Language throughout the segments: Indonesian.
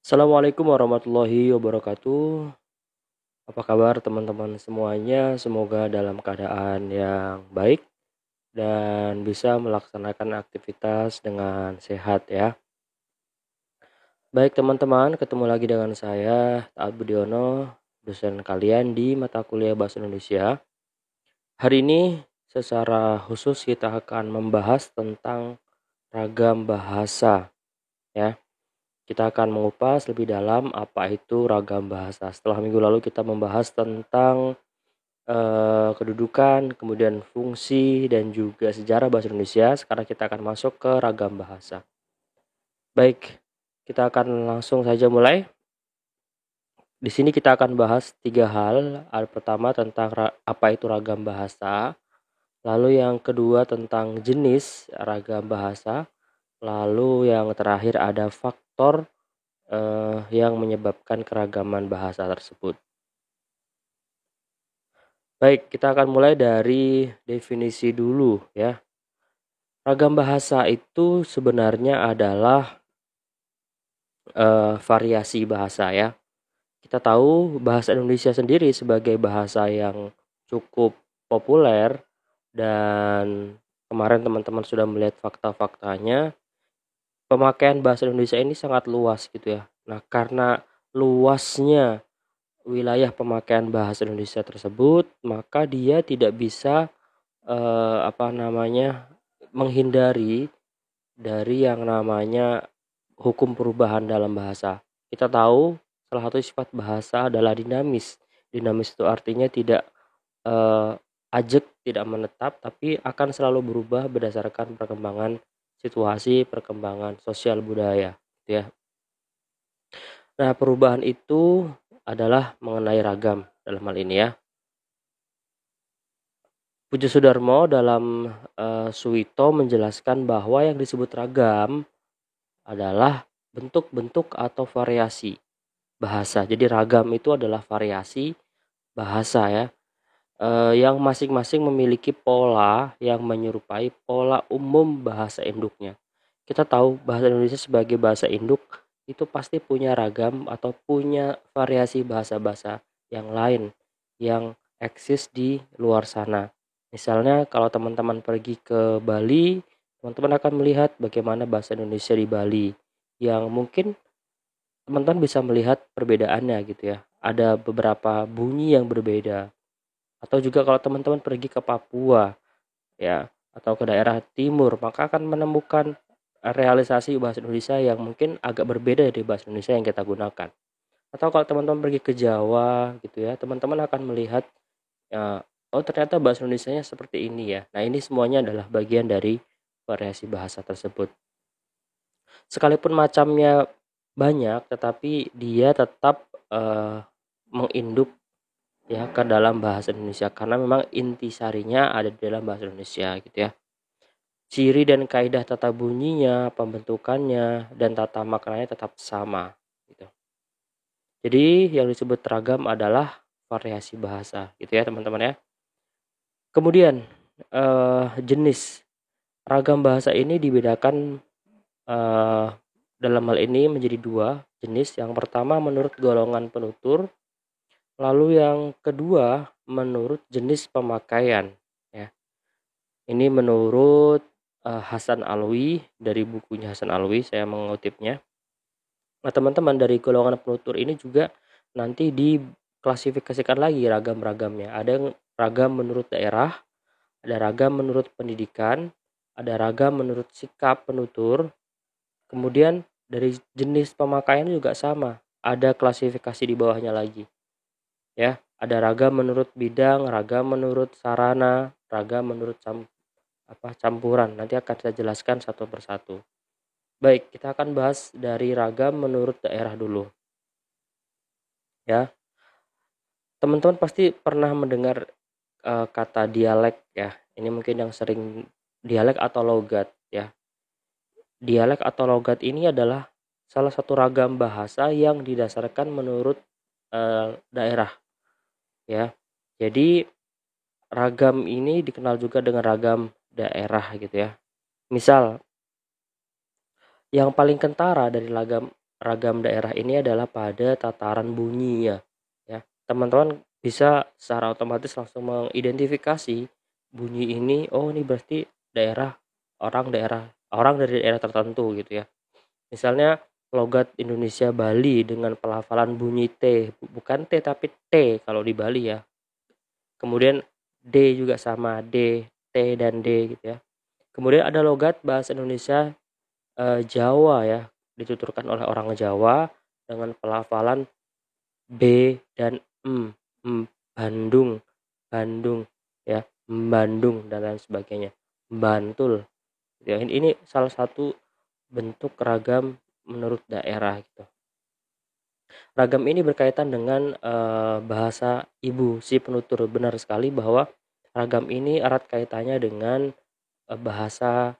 Assalamualaikum warahmatullahi wabarakatuh. Apa kabar teman-teman semuanya? Semoga dalam keadaan yang baik dan bisa melaksanakan aktivitas dengan sehat ya. Baik teman-teman, ketemu lagi dengan saya Taat Budiono, dosen kalian di mata kuliah Bahasa Indonesia. Hari ini secara khusus kita akan membahas tentang ragam bahasa ya. Kita akan mengupas lebih dalam apa itu ragam bahasa. Setelah minggu lalu kita membahas tentang kedudukan, kemudian fungsi dan juga sejarah bahasa Indonesia. Sekarang kita akan masuk ke ragam bahasa. Baik, kita akan langsung saja mulai. Di sini kita akan bahas 3 hal. Pertama tentang apa itu ragam bahasa, lalu yang kedua tentang jenis ragam bahasa, lalu yang terakhir ada faktor yang menyebabkan keragaman bahasa tersebut. Baik, kita akan mulai dari definisi dulu ya. Ragam bahasa itu sebenarnya adalah variasi bahasa ya. Kita tahu bahasa Indonesia sendiri sebagai bahasa yang cukup populer dan kemarin teman-teman sudah melihat fakta-faktanya. Pemakaian bahasa Indonesia ini sangat luas gitu ya. Nah, karena luasnya wilayah pemakaian bahasa Indonesia tersebut, maka dia tidak bisa menghindari dari yang namanya hukum perubahan dalam bahasa. Kita tahu salah satu sifat bahasa adalah dinamis. Dinamis itu artinya tidak ajek, tidak menetap, tapi akan selalu berubah berdasarkan perkembangan situasi, perkembangan sosial budaya, gitu ya. Nah, perubahan itu adalah mengenai ragam dalam hal ini ya. Puji Sudarmo dalam Suwito menjelaskan bahwa yang disebut ragam adalah bentuk-bentuk atau variasi bahasa. Jadi ragam itu adalah variasi bahasa ya, yang masing-masing memiliki pola yang menyerupai pola umum bahasa induknya. Kita tahu bahasa Indonesia sebagai bahasa induk itu pasti punya ragam atau punya variasi bahasa-bahasa yang lain yang eksis di luar sana. Misalnya kalau teman-teman pergi ke Bali, teman-teman akan melihat bagaimana bahasa Indonesia di Bali yang mungkin teman-teman bisa melihat perbedaannya gitu ya. Ada beberapa bunyi yang berbeda. Atau juga kalau teman-teman pergi ke Papua ya atau ke daerah timur, maka akan menemukan realisasi bahasa Indonesia yang mungkin agak berbeda dari bahasa Indonesia yang kita gunakan. Atau kalau teman-teman pergi ke Jawa gitu ya, teman-teman akan melihat oh ternyata bahasa Indonesianya seperti ini ya. Nah, ini semuanya adalah bagian dari variasi bahasa tersebut. Sekalipun macamnya banyak, tetapi dia tetap menginduk ya ke dalam bahasa Indonesia karena memang intisarinya ada di dalam bahasa Indonesia gitu ya. Ciri dan kaidah tata bunyinya, pembentukannya, dan tata maknanya tetap sama gitu. Jadi yang disebut ragam adalah variasi bahasa gitu ya teman-teman ya. Kemudian jenis ragam bahasa ini dibedakan dalam hal ini menjadi 2 jenis. Yang pertama menurut golongan penutur, lalu yang kedua menurut jenis pemakaian ya. Ini menurut Hasan Alwi, dari bukunya Hasan Alwi saya mengutipnya. Nah, teman-teman dari golongan penutur ini juga nanti diklasifikasikan lagi ragam-ragamnya. Ada yang ragam menurut daerah, ada ragam menurut pendidikan, ada ragam menurut sikap penutur. Kemudian dari jenis pemakaian juga sama, ada klasifikasi di bawahnya lagi. Ya, ada ragam menurut bidang, ragam menurut sarana, ragam menurut campuran. Nanti akan saya jelaskan satu persatu. Baik, kita akan bahas dari ragam menurut daerah dulu. Ya. Teman-teman pasti pernah mendengar kata dialek ya. Ini mungkin yang sering dialek atau logat ya. Dialek atau logat ini adalah salah satu ragam bahasa yang didasarkan menurut daerah ya. Jadi ragam ini dikenal juga dengan ragam daerah gitu ya. Misal yang paling kentara dari ragam daerah ini adalah pada tataran bunyinya, ya. Teman-teman bisa secara otomatis langsung mengidentifikasi bunyi ini, oh ini berarti daerah orang dari daerah tertentu gitu ya. Misalnya logat Indonesia Bali dengan pelafalan bunyi T, bukan T tapi T kalau di Bali ya. Kemudian D juga sama, D, T dan D gitu ya. Kemudian ada logat bahasa Indonesia Jawa ya, dituturkan oleh orang Jawa dengan pelafalan B dan Bandung, Bandung ya, Bandung dan lain sebagainya. Bantul. Ya, ini salah satu bentuk ragam menurut daerah gitu. Ragam ini berkaitan dengan bahasa ibu si penutur. Benar sekali bahwa ragam ini erat kaitannya dengan bahasa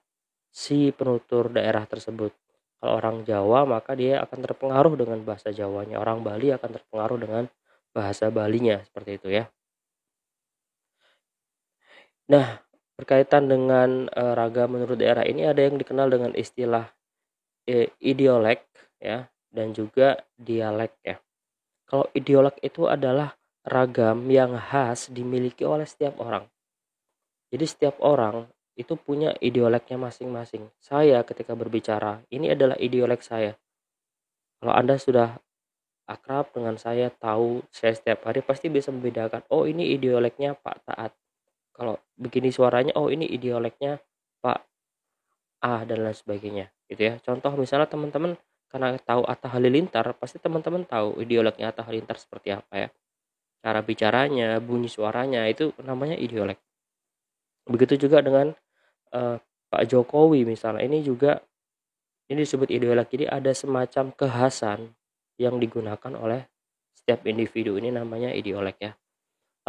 si penutur daerah tersebut. Kalau orang Jawa maka dia akan terpengaruh dengan bahasa Jawanya, orang Bali akan terpengaruh dengan bahasa Balinya, seperti itu ya. Nah, berkaitan dengan ragam menurut daerah ini ada yang dikenal dengan istilah idiolek ya, dan juga dialek ya. Kalau idiolek itu adalah ragam yang khas dimiliki oleh setiap orang. Jadi setiap orang itu punya idioleknya masing-masing. Saya ketika berbicara, ini adalah idiolek saya. Kalau Anda sudah akrab dengan saya, tahu saya setiap hari, pasti bisa membedakan, oh ini idioleknya Pak Taat. Kalau begini suaranya, oh ini idioleknya Pak A dan lain sebagainya gitu ya. Contoh misalnya teman-teman karena tahu Atta Halilintar, pasti teman-teman tahu idioleknya Atta Halilintar seperti apa ya. Cara bicaranya, bunyi suaranya itu namanya idiolek. Begitu juga dengan Pak Jokowi misalnya, ini juga ini disebut idiolek. Jadi ada semacam kekhasan yang digunakan oleh setiap individu, ini namanya idiolek ya.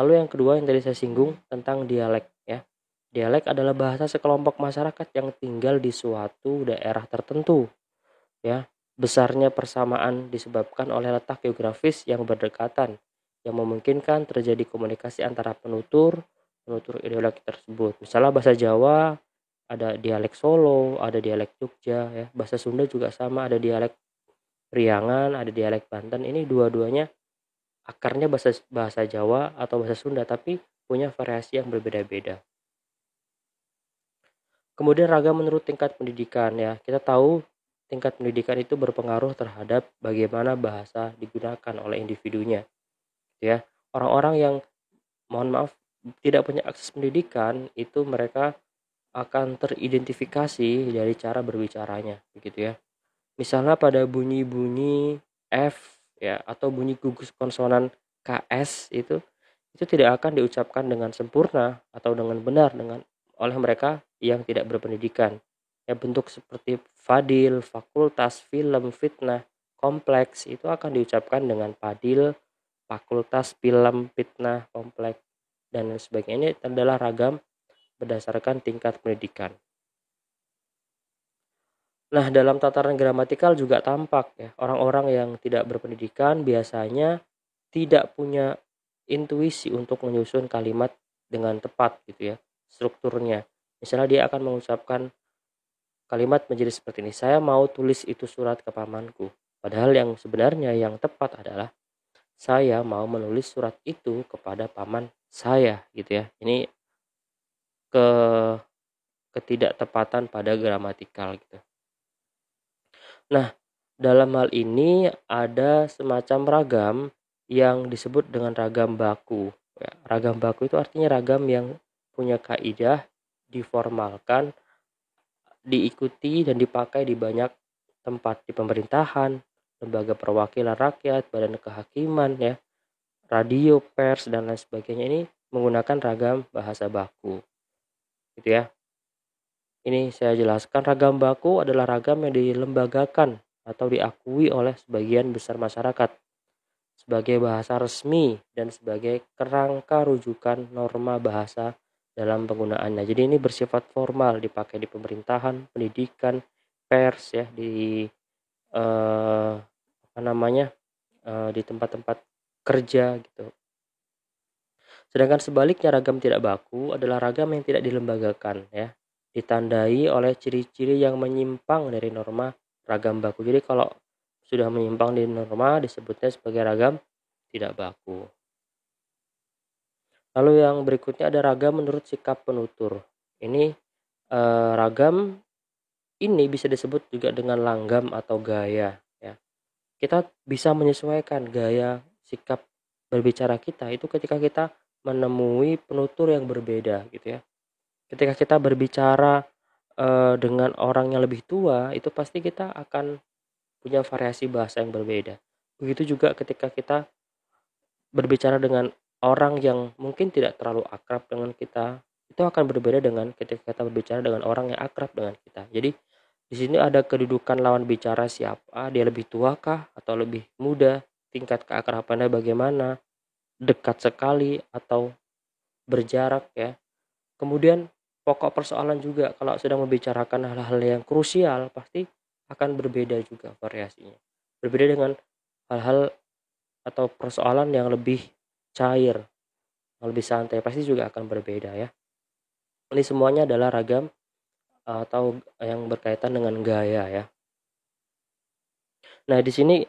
Lalu yang kedua yang tadi saya singgung tentang dialek ya. Dialek adalah bahasa sekelompok masyarakat yang tinggal di suatu daerah tertentu ya. Besarnya persamaan disebabkan oleh letak geografis yang berdekatan yang memungkinkan terjadi komunikasi antara penutur idiolek tersebut. Misalnya bahasa Jawa ada dialek Solo, ada dialek Jogja ya. Bahasa Sunda juga sama, ada dialek Priangan, ada dialek Banten. Ini dua-duanya akarnya bahasa Jawa atau bahasa Sunda, tapi punya variasi yang berbeda-beda. Kemudian ragam menurut tingkat pendidikan ya. Kita tahu tingkat pendidikan itu berpengaruh terhadap bagaimana bahasa digunakan oleh individunya. Ya, orang-orang yang mohon maaf tidak punya akses pendidikan itu mereka akan teridentifikasi dari cara berbicaranya, begitu ya. Misalnya pada bunyi-bunyi F ya atau bunyi gugus konsonan KS itu tidak akan diucapkan dengan sempurna atau dengan benar oleh mereka yang tidak berpendidikan. Ya, bentuk seperti fadil, fakultas, film, fitnah, kompleks itu akan diucapkan dengan fadil, fakultas, film, fitnah, kompleks dan sebagainya. Ini adalah ragam berdasarkan tingkat pendidikan. Nah, dalam tataran gramatikal juga tampak ya, orang-orang yang tidak berpendidikan biasanya tidak punya intuisi untuk menyusun kalimat dengan tepat gitu ya, strukturnya. Misalnya dia akan mengucapkan kalimat menjadi seperti ini, saya mau tulis itu surat ke pamanku. Padahal yang sebenarnya yang tepat adalah saya mau menulis surat itu kepada paman saya gitu ya. Ini ketidaktepatan pada gramatikal gitu. Nah, dalam hal ini ada semacam ragam yang disebut dengan ragam baku. Ya, ragam baku itu artinya ragam yang punya kaidah, diformalkan, diikuti dan dipakai di banyak tempat, di pemerintahan, lembaga perwakilan rakyat, badan kehakiman, ya, radio, pers dan lain sebagainya. Ini menggunakan ragam bahasa baku, gitu ya. Ini saya jelaskan, ragam baku adalah ragam yang dilembagakan atau diakui oleh sebagian besar masyarakat sebagai bahasa resmi dan sebagai kerangka rujukan norma bahasa dalam penggunaannya. Jadi ini bersifat formal, dipakai di pemerintahan, pendidikan, pers ya, di di tempat-tempat kerja gitu. Sedangkan sebaliknya ragam tidak baku adalah ragam yang tidak dilembagakan ya, ditandai oleh ciri-ciri yang menyimpang dari norma ragam baku. Jadi kalau sudah menyimpang di norma disebutnya sebagai ragam tidak baku. Lalu yang berikutnya ada ragam menurut sikap penutur. Ini ragam ini bisa disebut juga dengan langgam atau gaya ya. Kita bisa menyesuaikan gaya sikap berbicara kita itu ketika kita menemui penutur yang berbeda gitu ya. Ketika kita berbicara dengan orang yang lebih tua, itu pasti kita akan punya variasi bahasa yang berbeda. Begitu juga ketika kita berbicara dengan orang yang mungkin tidak terlalu akrab dengan kita, itu akan berbeda dengan ketika kita berbicara dengan orang yang akrab dengan kita. Jadi di sini ada kedudukan lawan bicara siapa, dia lebih tua kah atau lebih muda, tingkat keakrabannya bagaimana, dekat sekali atau berjarak ya. Kemudian pokok persoalan juga kalau sedang membicarakan hal-hal yang krusial pasti akan berbeda juga variasinya. Berbeda dengan hal-hal atau persoalan yang lebih cair, yang lebih santai pasti juga akan berbeda ya. Ini semuanya adalah ragam atau yang berkaitan dengan gaya ya. Nah, di sini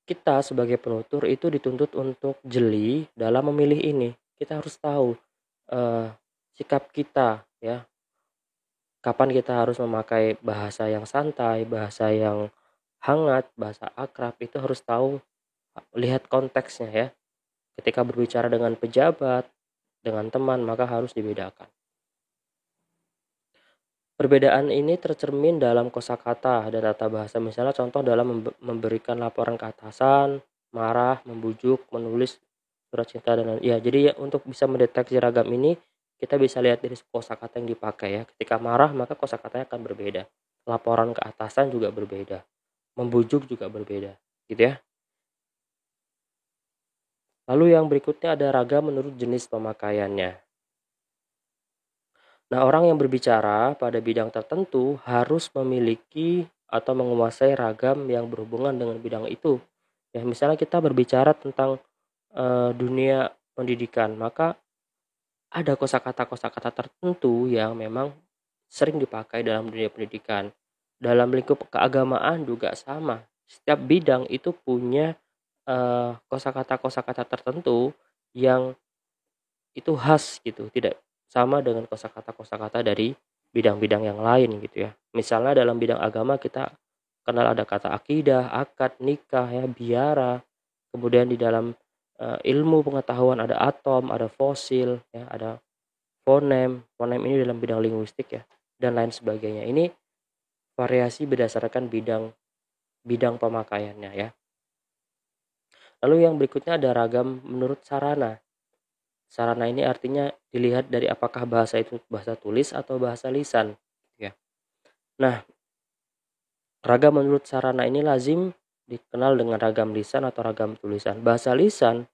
kita sebagai penutur itu dituntut untuk jeli dalam memilih ini. Kita harus tahu sikap kita ya. Kapan kita harus memakai bahasa yang santai, bahasa yang hangat, bahasa akrab itu harus tahu, lihat konteksnya ya. Ketika berbicara dengan pejabat, dengan teman maka harus dibedakan. Perbedaan ini tercermin dalam kosakata dan tata bahasa. Misalnya contoh dalam memberikan laporan ke atasan, marah, membujuk, menulis surat cinta dan ya. Jadi ya untuk bisa mendeteksi ragam ini kita bisa lihat dari kosakata yang dipakai ya. Ketika marah maka kosakatanya akan berbeda. Laporan ke atasan juga berbeda. Membujuk juga berbeda, gitu ya. Lalu yang berikutnya ada ragam menurut jenis pemakaiannya. Nah, orang yang berbicara pada bidang tertentu harus memiliki atau menguasai ragam yang berhubungan dengan bidang itu. Ya, misalnya kita berbicara tentang dunia pendidikan, maka ada kosakata-kosakata tertentu yang memang sering dipakai dalam dunia pendidikan. Dalam lingkup keagamaan juga sama. Setiap bidang itu punya kosakata-kosakata tertentu yang itu khas gitu, tidak sama dengan kosakata-kosakata dari bidang-bidang yang lain gitu ya. Misalnya dalam bidang agama kita kenal ada kata akidah, akad, nikah ya, biara. Kemudian di dalam ilmu pengetahuan ada atom, ada fosil ya, ada fonem. Fonem ini dalam bidang linguistik ya dan lain sebagainya. Ini variasi berdasarkan bidang bidang pemakaiannya ya. Lalu yang berikutnya ada ragam menurut sarana. Sarana ini artinya dilihat dari apakah bahasa itu bahasa tulis atau bahasa lisan ya. Nah, ragam menurut sarana ini lazim dikenal dengan ragam lisan atau ragam tulisan. Bahasa lisan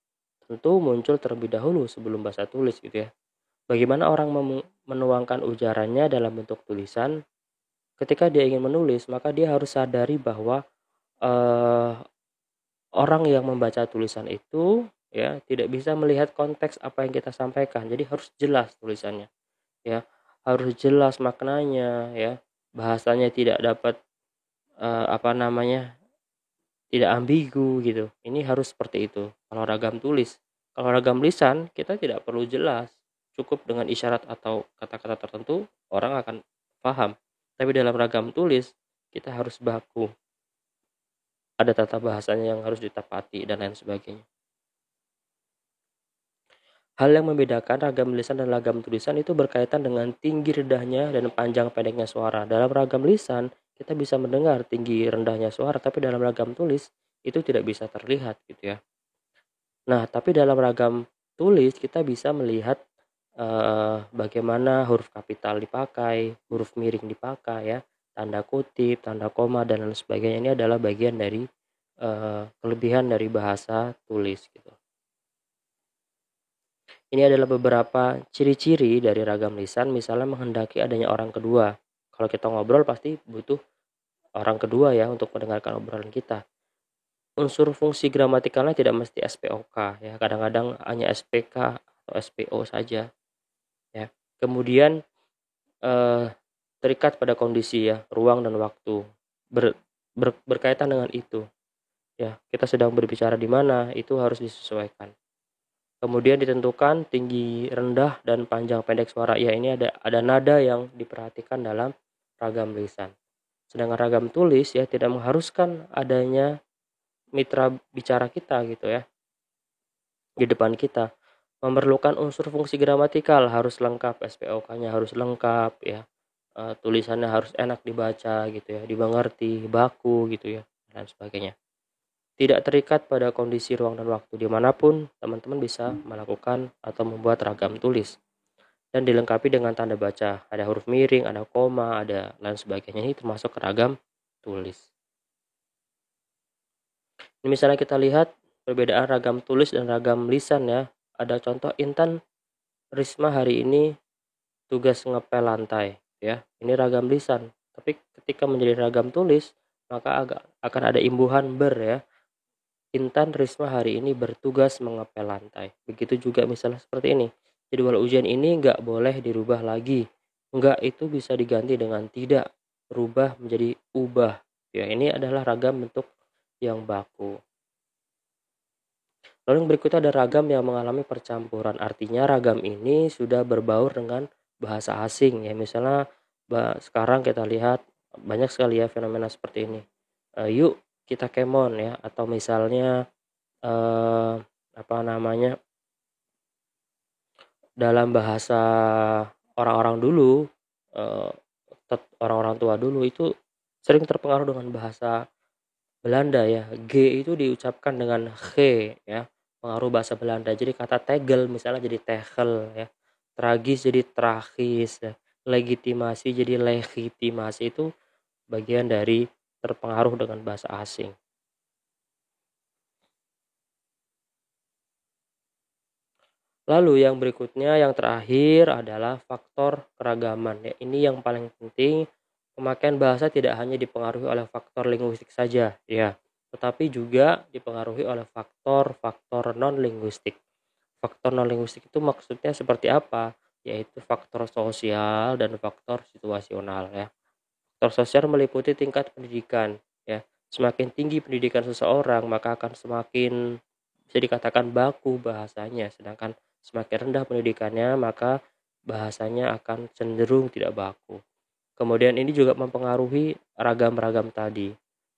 tentu muncul terlebih dahulu sebelum bahasa tulis gitu ya. Bagaimana orang menuangkan ujarannya dalam bentuk tulisan? Ketika dia ingin menulis, maka dia harus sadari bahwa eh, orang yang membaca tulisan itu ya tidak bisa melihat konteks apa yang kita sampaikan. Jadi harus jelas tulisannya ya, harus jelas maknanya ya, bahasanya tidak dapat apa namanya, tidak ambigu gitu. Ini harus seperti itu kalau ragam tulis. Kalau ragam lisan kita tidak perlu jelas, cukup dengan isyarat atau kata-kata tertentu orang akan paham. Tapi dalam ragam tulis kita harus baku, ada tata bahasanya yang harus ditepati dan lain sebagainya. Hal yang membedakan ragam lisan dan ragam tulisan itu berkaitan dengan tinggi rendahnya dan panjang pendeknya suara. Dalam ragam lisan, kita bisa mendengar tinggi rendahnya suara, tapi dalam ragam tulis itu tidak bisa terlihat gitu ya. Nah, tapi dalam ragam tulis kita bisa melihat bagaimana huruf kapital dipakai, huruf miring dipakai ya, tanda kutip, tanda koma dan lain sebagainya. Ini adalah bagian dari kelebihan dari bahasa tulis gitu. Ini adalah beberapa ciri-ciri dari ragam lisan, misalnya menghendaki adanya orang kedua. Kalau kita ngobrol pasti butuh orang kedua ya untuk mendengarkan obrolan kita. Unsur fungsi gramatikalnya tidak mesti SPOK ya, kadang-kadang hanya SPK atau SPO saja ya. Kemudian eh, terikat pada kondisi ya, ruang dan waktu. Berkaitan dengan itu. ya. Kita sedang berbicara di mana, itu harus disesuaikan. Kemudian ditentukan tinggi, rendah, dan panjang pendek suara. Ya, ini ada nada yang diperhatikan dalam ragam lisan. Sedangkan ragam tulis ya tidak mengharuskan adanya mitra bicara kita gitu ya di depan kita. Memerlukan unsur fungsi gramatikal harus lengkap, SPOK-nya harus lengkap ya. Tulisannya harus enak dibaca gitu ya, dimengerti, baku gitu ya, dan sebagainya. Tidak terikat pada kondisi ruang dan waktu, dimanapun teman-teman bisa melakukan atau membuat ragam tulis. Dan dilengkapi dengan tanda baca, ada huruf miring, ada koma, ada lain sebagainya. Ini termasuk ragam tulis. Ini misalnya kita lihat perbedaan ragam tulis dan ragam lisan ya. Ada contoh, Intan Risma hari ini tugas ngepel lantai ya. Ini ragam lisan. Tapi ketika menjadi ragam tulis, maka akan ada imbuhan ber ya. Intan Risma hari ini bertugas mengepel lantai. Begitu juga misalnya seperti ini. Jadwal ujian ini nggak boleh dirubah lagi. Nggak itu bisa diganti dengan tidak. Rubah menjadi ubah. Ya, ini adalah ragam bentuk yang baku. Lalu yang berikutnya ada ragam yang mengalami percampuran. Artinya ragam ini sudah berbaur dengan bahasa asing ya. Misalnya sekarang kita lihat banyak sekali ya fenomena seperti ini. Yuk kita kemon ya, atau misalnya apa namanya, dalam bahasa orang-orang dulu, orang-orang tua dulu itu sering terpengaruh dengan bahasa Belanda ya. G itu diucapkan dengan G ya, pengaruh bahasa Belanda. Jadi kata tegel misalnya jadi tegel ya, tragis jadi tragis ya, legitimasi jadi legitimasi. Itu bagian dari terpengaruh dengan bahasa asing. Lalu yang berikutnya, yang terakhir adalah faktor keragaman ya. Ini yang paling penting. Pemakaian bahasa tidak hanya dipengaruhi oleh faktor linguistik saja ya, tetapi juga dipengaruhi oleh faktor-faktor non-linguistik. Faktor non-linguistik itu maksudnya seperti apa? Yaitu faktor sosial dan faktor situasional ya. Faktor sosial meliputi tingkat pendidikan ya. Semakin tinggi pendidikan seseorang, maka akan semakin bisa dikatakan baku bahasanya. Sedangkan semakin rendah pendidikannya, maka bahasanya akan cenderung tidak baku. Kemudian ini juga mempengaruhi ragam-ragam tadi.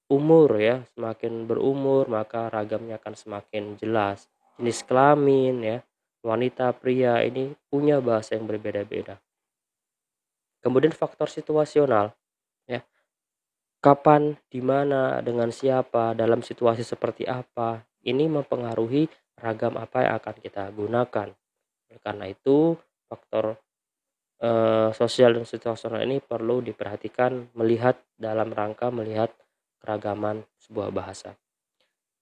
Umur ya, semakin berumur maka ragamnya akan semakin jelas. Jenis kelamin ya, wanita, pria ini punya bahasa yang berbeda-beda. Kemudian faktor situasional ya. Kapan, di mana, dengan siapa, dalam situasi seperti apa, ini mempengaruhi ragam apa yang akan kita gunakan. Karena itu faktor sosial dan situasional ini perlu diperhatikan melihat dalam rangka melihat keragaman sebuah bahasa.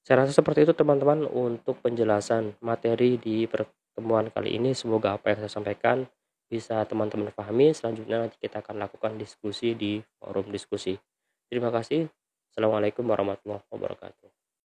Saya rasa seperti itu teman-teman untuk penjelasan materi di pertemuan kali ini. Semoga apa yang saya sampaikan bisa teman-teman pahami. Selanjutnya nanti kita akan lakukan diskusi di forum diskusi. Terima kasih. Assalamualaikum warahmatullahi wabarakatuh.